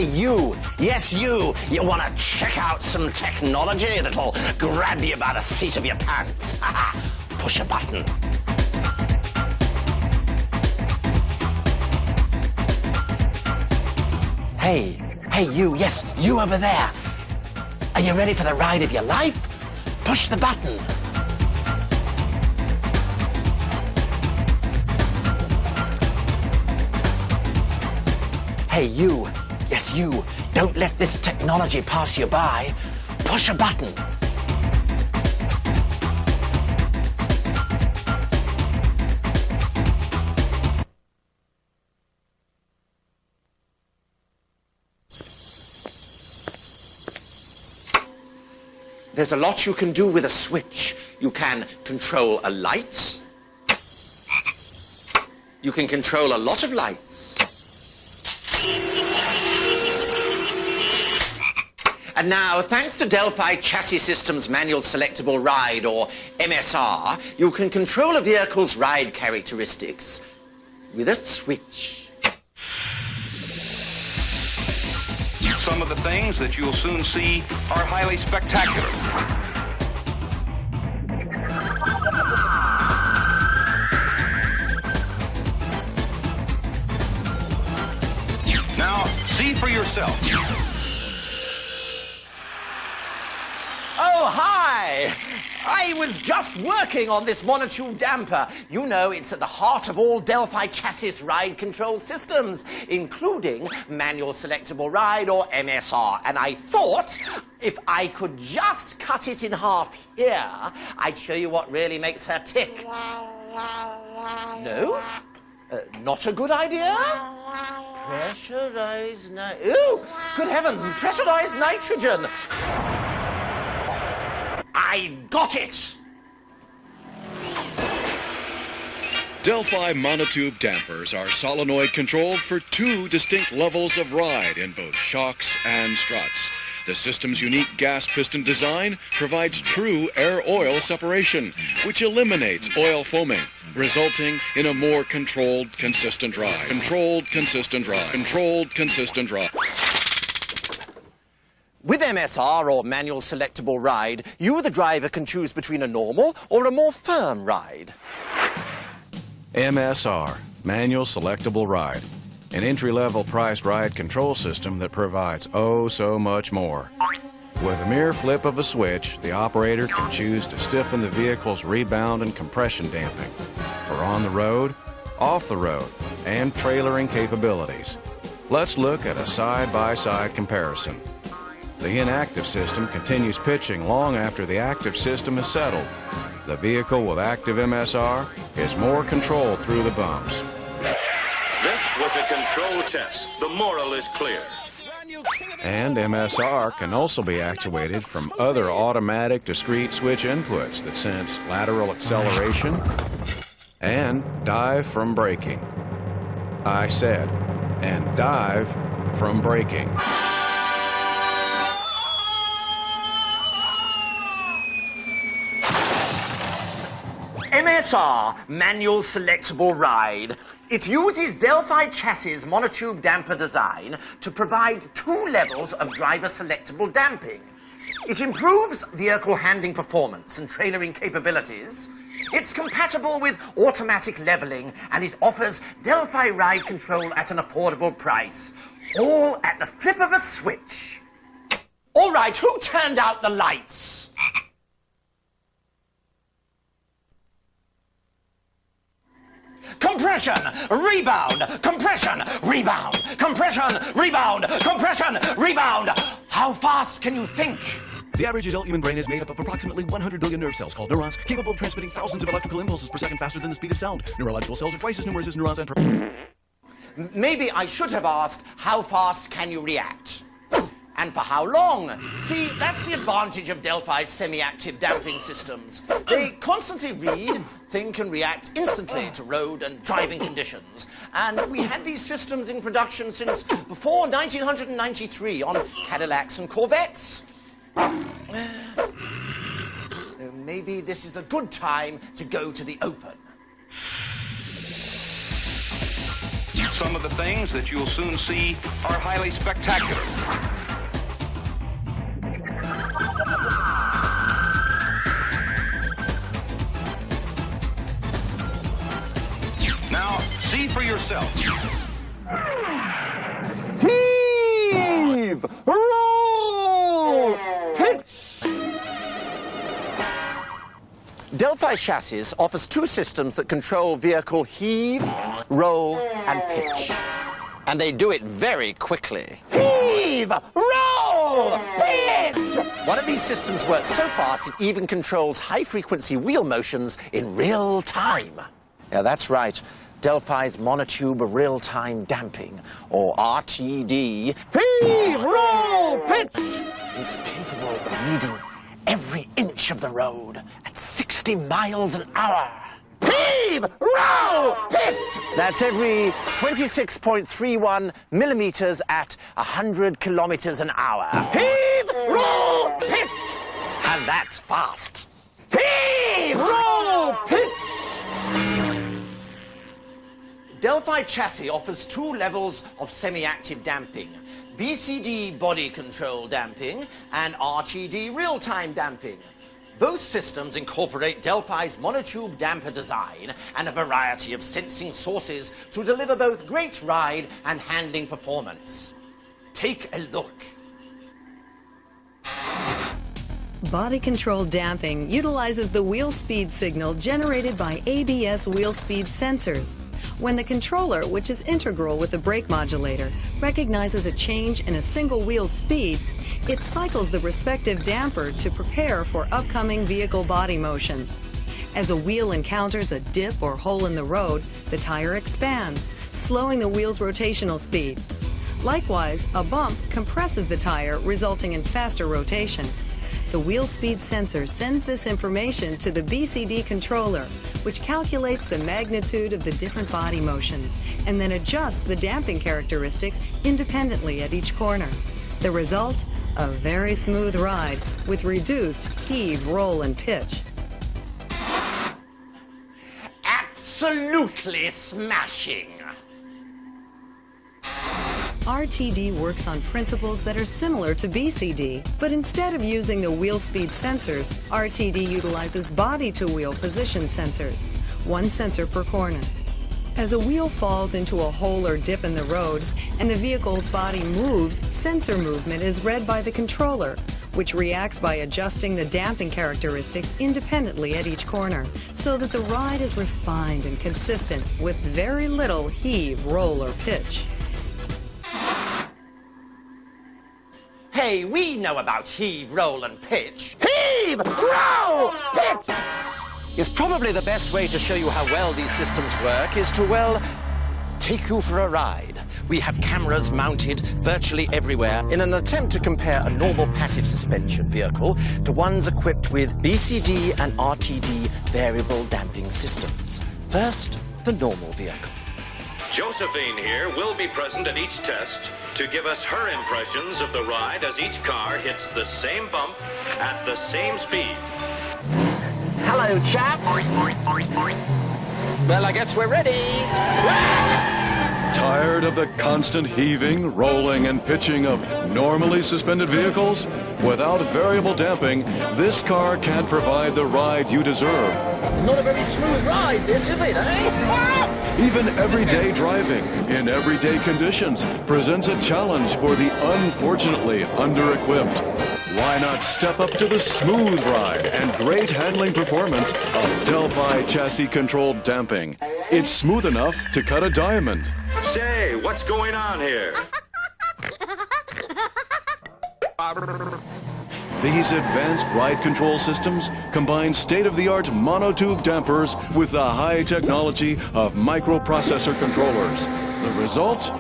Hey, you. Yes, you. You want to check out some technology that'll grab you by the seat of your pants? Push a button. Hey, you. Yes, you over there. Are you ready for the ride of your life? Push the button. Hey, you. Yes, you. Don't let this technology pass you by. Push a button. There's a lot you can do with a switch. You can control a light. You can control a lot of lights. And now, thanks to Delphi Chassis Systems Manual Selectable Ride, or MSR, you can control a vehicle's ride characteristics with a switch. Some of the things that you'll soon see are highly spectacular. Now, see for yourself. Oh, hi! I was just working on this monotube damper. You know, it's at the heart of all Delphi Chassis ride control systems, including Manual Selectable Ride, or MSR. And I thought, if I could just cut it in half here, I'd show you what really makes her tick. No? Not a good idea? Pressurized Ooh! Good heavens, pressurized nitrogen! I've got it! Delphi monotube dampers are solenoid controlled for 2 distinct levels of ride in both shocks and struts. The system's unique gas piston design provides true air-oil separation, which eliminates oil foaming, resulting in a more controlled, consistent ride. Controlled, consistent ride. Controlled, consistent ride. With MSR, or Manual Selectable Ride, you, the driver, can choose between a normal or a more firm ride. MSR, Manual Selectable Ride, an entry-level priced ride control system that provides oh so much more. With a mere flip of a switch, the operator can choose to stiffen the vehicle's rebound and compression damping for on the road, off the road, and trailering capabilities. Let's look at a side-by-side comparison. The inactive system continues pitching long after the active system is settled. The vehicle with active MSR is more controlled through the bumps. This was a control test. The moral is clear. And MSR can also be actuated from other automatic discrete switch inputs that sense lateral acceleration and dive from braking. I said, and dive from braking. MSR, Manual Selectable Ride. It uses Delphi Chassis monotube damper design to provide 2 levels of driver selectable damping. It improves vehicle handling performance and trailering capabilities. It's compatible with automatic leveling, and it offers Delphi ride control at an affordable price. All at the flip of a switch. All right, who turned out the lights? Compression, rebound, compression, rebound, compression, rebound, compression, rebound. How fast can you think? The average adult human brain is made up of approximately 100 billion nerve cells called neurons, capable of transmitting thousands of electrical impulses per second faster than the speed of sound. Neurological cells are twice as numerous as neurons and... Maybe I should have asked, how fast can you react? And for how long? See, that's the advantage of Delphi's semi-active damping systems. They constantly read, think and react instantly to road and driving conditions. And we had these systems in production since before 1993 on Cadillacs and Corvettes. Maybe this is a good time to go to the open. Some of the things that you'll soon see are highly spectacular. Now, see for yourself. Heave! Roll! Pitch! Delphi Chassis offers two systems that control vehicle heave, roll, and pitch. And they do it very quickly. Heave! Roll! Pitch! One of these systems works so fast it even controls high-frequency wheel motions in real time. Yeah, that's right. Delphi's monotube real-time damping, or RTD, heave, roll, pitch, is capable of reading every inch of the road at 60 miles an hour. Heave, roll, pitch! That's every 26.31 millimeters at 100 kilometers an hour. Heave, roll, pitch! And that's fast. Heave, roll, pitch! Delphi Chassis offers two levels of semi-active damping, BCD body control damping and RTD real-time damping. Both systems incorporate Delphi's monotube damper design and a variety of sensing sources to deliver both great ride and handling performance. Take a look. Body control damping utilizes the wheel speed signal generated by ABS wheel speed sensors. When the controller, which is integral with the brake modulator, recognizes a change in a single wheel's speed, it cycles the respective damper to prepare for upcoming vehicle body motions. As a wheel encounters a dip or hole in the road, the tire expands, slowing the wheel's rotational speed. Likewise, a bump compresses the tire, resulting in faster rotation. The wheel speed sensor sends this information to the BCD controller, which calculates the magnitude of the different body motions and then adjusts the damping characteristics independently at each corner. The result? A very smooth ride with reduced heave, roll, and pitch. Absolutely smashing! RTD works on principles that are similar to BCD, but instead of using the wheel speed sensors, RTD utilizes body-to-wheel position sensors, one sensor per corner. As a wheel falls into a hole or dip in the road and the vehicle's body moves, sensor movement is read by the controller, which reacts by adjusting the damping characteristics independently at each corner, so that the ride is refined and consistent with very little heave, roll, or pitch. Hey, we know about heave, roll, and pitch. Heave, roll, pitch! It's probably the best way to show you how well these systems work is to, well, take you for a ride. We have cameras mounted virtually everywhere in an attempt to compare a normal passive suspension vehicle to ones equipped with BCD and RTD variable damping systems. First, the normal vehicle. Josephine here will be present at each test to give us her impressions of the ride as each car hits the same bump at the same speed. Hello, chaps. Well, I guess we're ready. Tired of the constant heaving, rolling, and pitching of normally suspended vehicles? Without variable damping, this car can't provide the ride you deserve. Not a very smooth ride, this, is it, eh? Even everyday driving, in everyday conditions, presents a challenge for the unfortunately under-equipped. Why not step up to the smooth ride and great handling performance of Delphi Chassis Controlled Damping? It's smooth enough to cut a diamond. Say, what's going on here? These advanced ride control systems combine state-of-the-art monotube dampers with the high technology of microprocessor controllers. The result?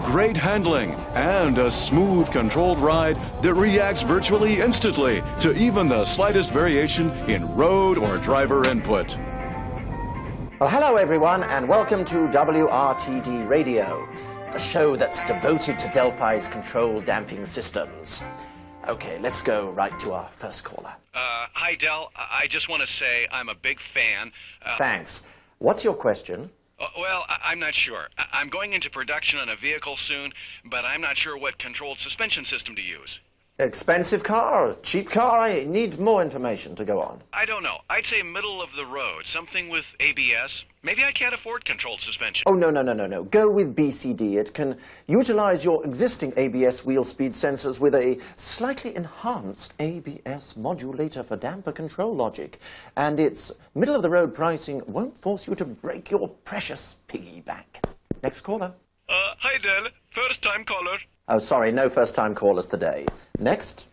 Great handling and a smooth, controlled ride that reacts virtually instantly to even the slightest variation in road or driver input. Well, hello, everyone, and welcome to WRTD Radio, the show that's devoted to Delphi's controlled damping systems. Okay, let's go right to our first caller. Hi, Del. I just want to say I'm a big fan. Thanks. What's your question? Well, I'm not sure. I'm going into production on a vehicle soon, but I'm not sure what controlled suspension system to use. Expensive car, cheap car? I need more information to go on. I don't know. I'd say middle of the road, something with ABS. Maybe I can't afford controlled suspension. Oh, no. Go with BCD. It can utilize your existing ABS wheel speed sensors with a slightly enhanced ABS modulator for damper control logic. And its middle-of-the-road pricing won't force you to break your precious piggyback. Next caller. Hi, Del. First-time caller. Oh, sorry, no first-time callers today. Next.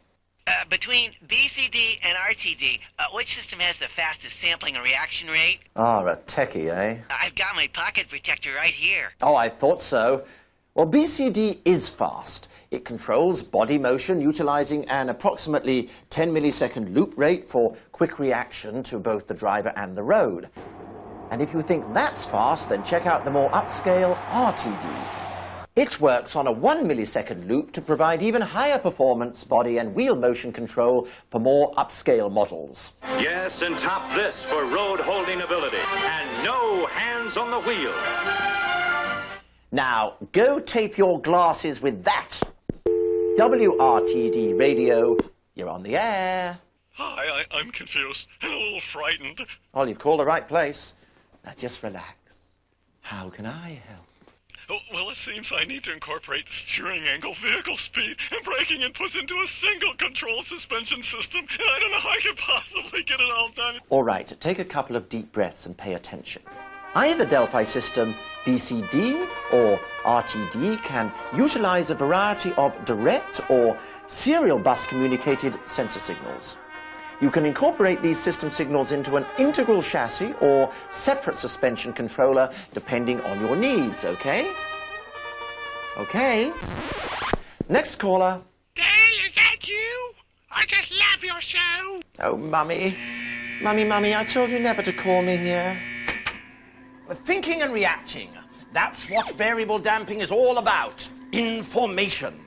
Between BCD and RTD, which system has the fastest sampling and reaction rate? Ah, a techie, eh? I've got my pocket protector right here. Oh, I thought so. Well, BCD is fast. It controls body motion utilizing an approximately 10 millisecond loop rate for quick reaction to both the driver and the road. And if you think that's fast, then check out the more upscale RTD. It works on a 1 millisecond loop to provide even higher performance body and wheel motion control for more upscale models. Yes, and top this for road holding ability. And no hands on the wheel. Now, go tape your glasses with that. WRTD radio, you're on the air. Hi, I'm confused and a little frightened. Well, you've called the right place. Now, just relax. How can I help? Well, it seems I need to incorporate steering angle, vehicle speed, and braking inputs into a single control suspension system, and I don't know how I could possibly get it all done. All right, take a couple of deep breaths and pay attention. Either Delphi system, BCD or RTD, can utilize a variety of direct or serial bus communicated sensor signals. You can incorporate these system signals into an integral chassis or separate suspension controller depending on your needs, okay? Okay. Next caller. Dale, is that you? I just love your show. Oh, Mummy. Mummy, I told you never to call me here. Thinking and reacting. That's what variable damping is all about. Information.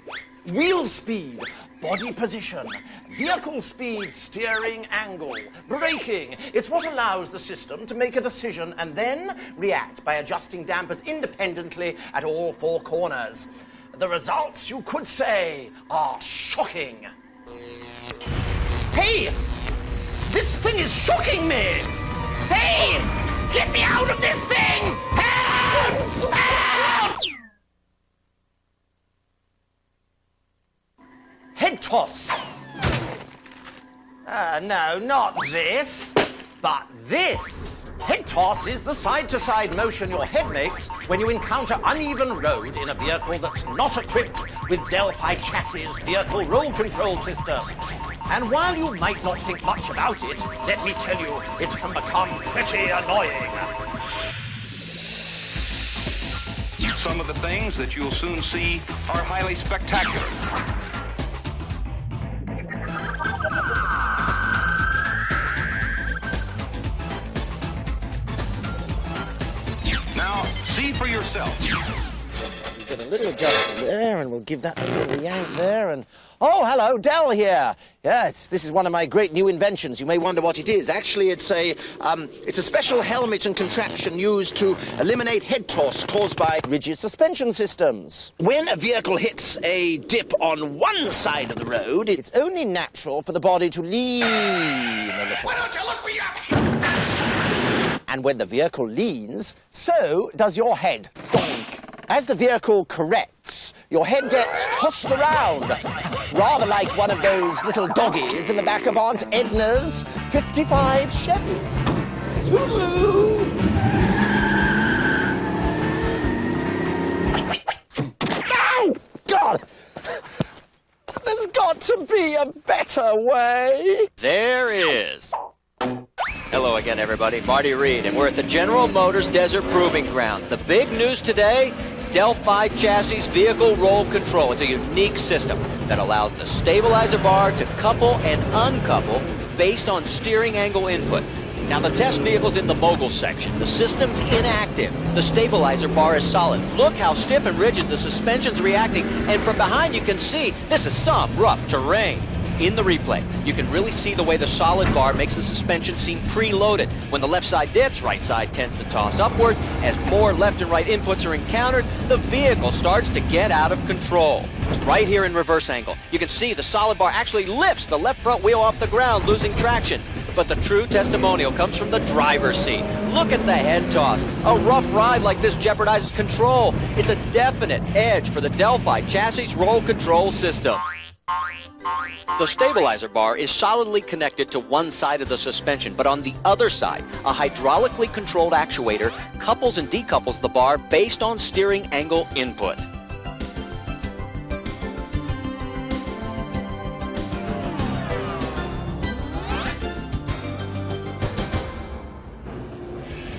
Wheel speed. Body position, vehicle speed, steering angle, braking. It's what allows the system to make a decision and then react by adjusting dampers independently at all four corners. The results, you could say, are shocking. Hey! This thing is shocking me! Hey! Get me out of this thing! Help! Help! Head toss. No, not this, but this. Head toss is the side-to-side motion your head makes when you encounter uneven road in a vehicle that's not equipped with Delphi Chassis vehicle roll control system. And while you might not think much about it, let me tell you, it can become pretty annoying. Some of the things that you'll soon see are highly spectacular. Now, see for yourself. We've got a little adjustment there, and we'll give that a little yank there, and... Oh, hello, Del here. Yes, this is one of my great new inventions. You may wonder what it is. Actually, it's a special helmet and contraption used to eliminate head toss caused by rigid suspension systems. When a vehicle hits a dip on one side of the road, it's only natural for the body to lean a little. Why don't you look me up? And when the vehicle leans, so does your head. Donk. As the vehicle corrects, your head gets tossed around, rather like one of those little doggies in the back of Aunt Edna's 55 Chevy. Toodaloo! Ow! God! There's got to be a better way. There is. Hello again, everybody. Marty Reed, and we're at the General Motors Desert Proving Ground. The big news today, Delphi Chassis Vehicle Roll Control. It's a unique system that allows the stabilizer bar to couple and uncouple based on steering angle input. Now, the test vehicle's in the mogul section. The system's inactive. The stabilizer bar is solid. Look how stiff and rigid the suspension's reacting, and from behind you can see this is some rough terrain. In the replay, you can really see the way the solid bar makes the suspension seem preloaded. When the left side dips, right side tends to toss upwards. As more left and right inputs are encountered, the vehicle starts to get out of control. Right here in reverse angle, you can see the solid bar actually lifts the left front wheel off the ground, losing traction. But the true testimonial comes from the driver's seat. Look at the head toss. A rough ride like this jeopardizes control. It's a definite edge for the Delphi Chassis Roll Control System. The stabilizer bar is solidly connected to one side of the suspension, but on the other side, a hydraulically controlled actuator couples and decouples the bar based on steering angle input.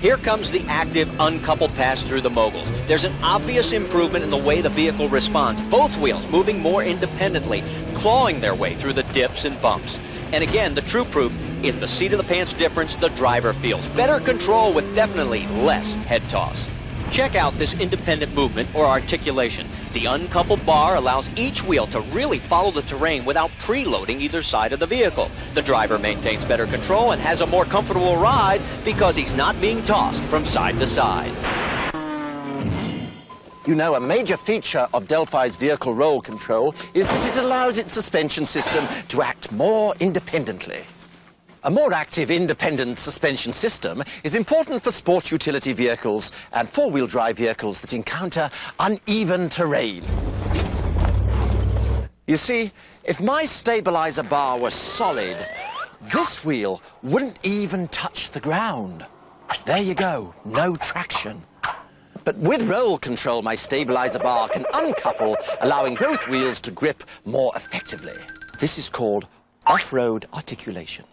Here comes the active uncoupled pass through the moguls. There's an obvious improvement in the way the vehicle responds. Both wheels moving more independently, clawing their way through the dips and bumps. And again, the true proof is the seat of the pants difference the driver feels. Better control with definitely less head toss. Check out this independent movement or articulation. The uncoupled bar allows each wheel to really follow the terrain without preloading either side of the vehicle. The driver maintains better control and has a more comfortable ride because he's not being tossed from side to side. You know, a major feature of Delphi's vehicle roll control is that it allows its suspension system to act more independently. A more active, independent suspension system is important for sport utility vehicles and four-wheel drive vehicles that encounter uneven terrain. You see, if my stabilizer bar was solid, this wheel wouldn't even touch the ground. There you go, no traction. But with roll control, my stabilizer bar can uncouple, allowing both wheels to grip more effectively. This is called off-road articulation.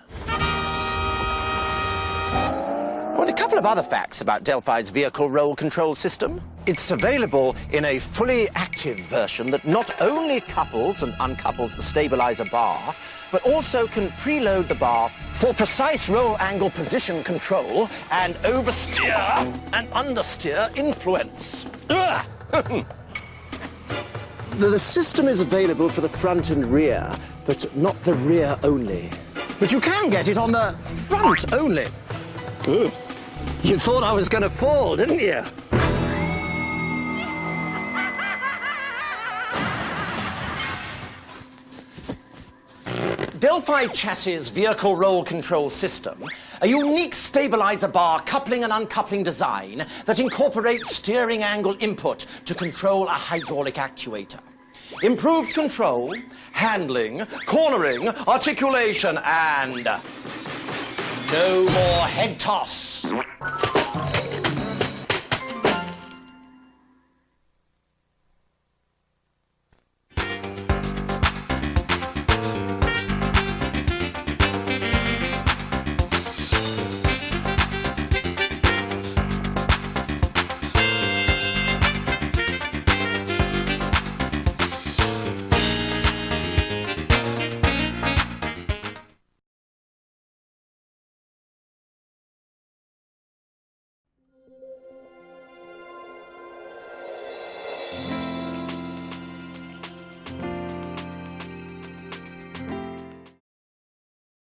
Well, a couple of other facts about Delphi's vehicle roll control system. It's available in a fully active version that not only couples and uncouples the stabilizer bar, but also can preload the bar for precise roll angle position control and oversteer and understeer influence. The system is available for the front and rear, but not the rear only. But you can get it on the front only. Ugh. You thought I was going to fall, didn't you? Delphi Chassis Vehicle Roll Control System, a unique stabilizer bar coupling and uncoupling design that incorporates steering angle input to control a hydraulic actuator. Improved control, handling, cornering, articulation, and no more head toss.